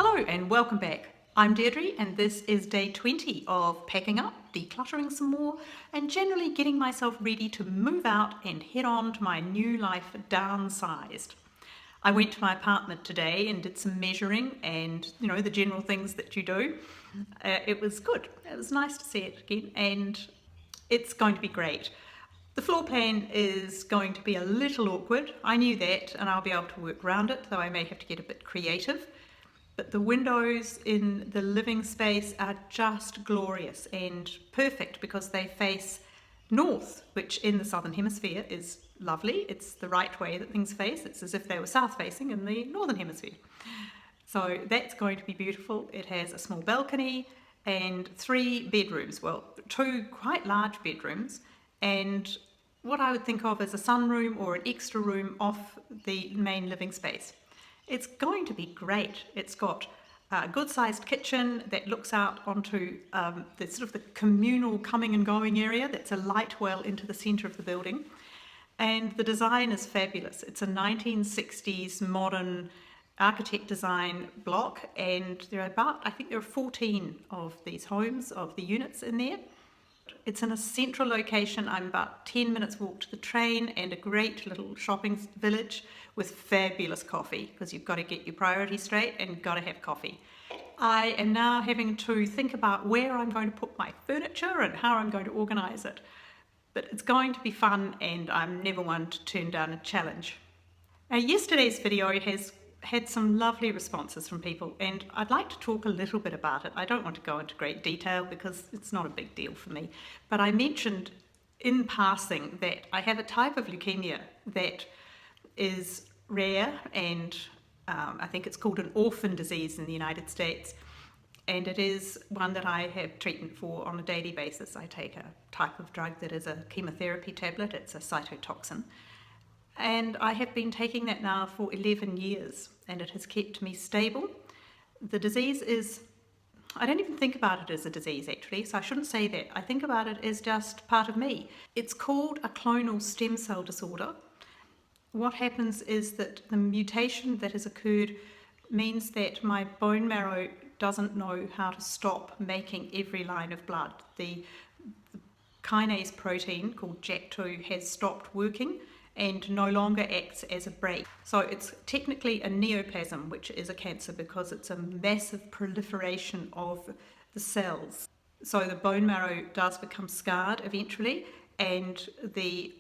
Hello and welcome back. I'm Deirdre and this is day 20 of packing up, decluttering some more and generally getting myself ready to move out and head on to my new life downsized. I went to my apartment today and did some measuring and the general things that you do. It was good. It was nice to see it again and it's going to be great. The floor plan is going to be a little awkward. I knew that and I'll be able to work around it, though I may have to get a bit creative. But the windows in the living space are just glorious and perfect because they face north, which in the southern hemisphere is lovely. It's the right way that things face. It's as if they were south facing in the northern hemisphere. So that's going to be beautiful. It has a small balcony and 3 bedrooms, well, 2 quite large bedrooms and what I would think of as a sunroom or an extra room off the main living space. It's going to be great. It's got a good sized kitchen that looks out onto the communal coming and going area. That's a light well into the centre of the building. And the design is fabulous. It's a 1960s modern architect design block and I think there are 14 of these homes, of the units in there. It's in a central location. I'm about 10 minutes walk to the train and a great little shopping village with fabulous coffee because you've got to get your priorities straight and you've got to have coffee. I am now having to think about where I'm going to put my furniture and how I'm going to organise it. But it's going to be fun and I'm never one to turn down a challenge. Yesterday's video has had some lovely responses from people and I'd like to talk a little bit about it. I don't want to go into great detail because it's not a big deal for me, but I mentioned in passing that I have a type of leukemia that is rare and I think it's called an orphan disease in the United States, and it is one that I have treatment for on a daily basis. I take a type of drug that is a chemotherapy tablet. It's a cytotoxin. And I have been taking that now for 11 years and it has kept me stable. The disease is, I don't even think about it as a disease actually, so I shouldn't say that. I think about it as just part of me. It's called a clonal stem cell disorder. What happens is that the mutation that has occurred means that my bone marrow doesn't know how to stop making every line of blood. The kinase protein called JAK2 has stopped working and no longer acts as a brake. So it's technically a neoplasm, which is a cancer because it's a massive proliferation of the cells. So the bone marrow does become scarred eventually and the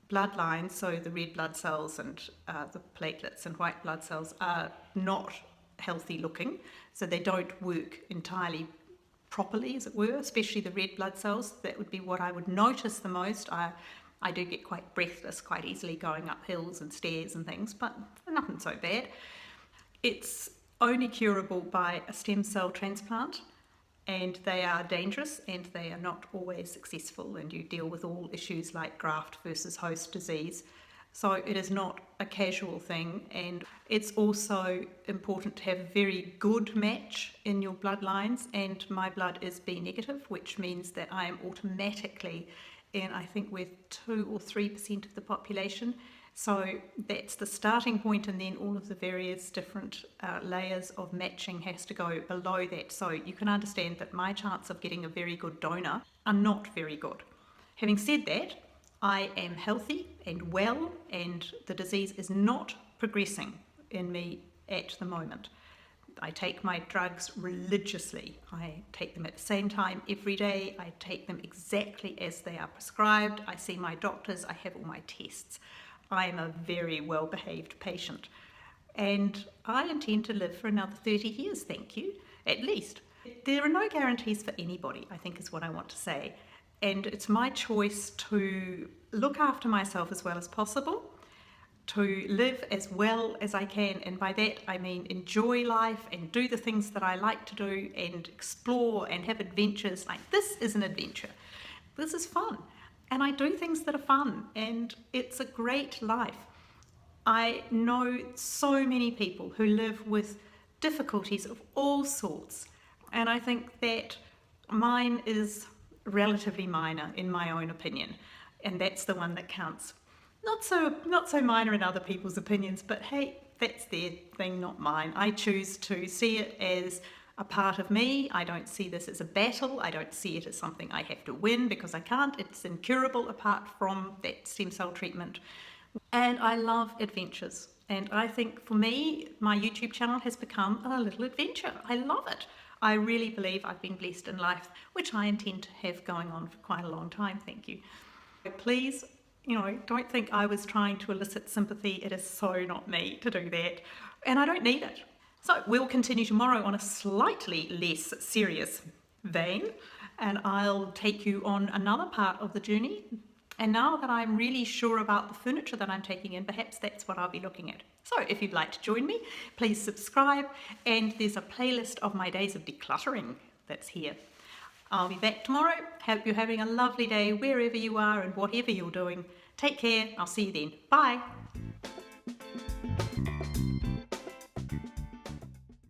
bloodlines, so the red blood cells and the platelets and white blood cells are not healthy looking, so they don't work entirely properly, as it were, especially the red blood cells. That would be what I would notice the most. I do get quite breathless quite easily going up hills and stairs and things, but nothing so bad. It's only curable by a stem cell transplant and they are dangerous and they are not always successful and you deal with all issues like graft versus host disease. So it is not a casual thing, and it's also important to have a very good match in your bloodlines, and my blood is B negative, which means that I am automatically in, I think we're 2 or 3% of the population. So that's the starting point, and then all of the various different layers of matching has to go below that. So you can understand that my chance of getting a very good donor are not very good. Having said that, I am healthy and well, and the disease is not progressing in me at the moment. I take my drugs religiously. I take them at the same time every day. I take them exactly as they are prescribed. I see my doctors. I have all my tests. I am a very well-behaved patient. And I intend to live for another 30 years, thank you, at least. There are no guarantees for anybody, I think is what I want to say. And it's my choice to look after myself as well as possible, to live as well as I can, and by that I mean enjoy life and do the things that I like to do and explore and have adventures. Like, this is an adventure. This is fun. And I do things that are fun and it's a great life. I know so many people who live with difficulties of all sorts, and I think that mine is relatively minor in my own opinion, and that's the one that counts. Not so minor in other people's opinions, but hey, that's their thing, not mine. I choose to see it as a part of me. I don't see this as a battle. I don't see it as something I have to win, because I can't. It's incurable apart from that stem cell treatment. And I love adventures. And I think for me, my YouTube channel has become a little adventure. I love it. I really believe I've been blessed in life, which I intend to have going on for quite a long time. Thank you. Please, don't think I was trying to elicit sympathy. It is so not me to do that. And I don't need it. So we'll continue tomorrow on a slightly less serious vein, and I'll take you on another part of the journey. And now that I'm really sure about the furniture that I'm taking in, perhaps that's what I'll be looking at. So if you'd like to join me, please subscribe, and there's a playlist of my days of decluttering that's here. I'll be back tomorrow. Hope you're having a lovely day wherever you are and whatever you're doing. Take care. I'll see you then. Bye.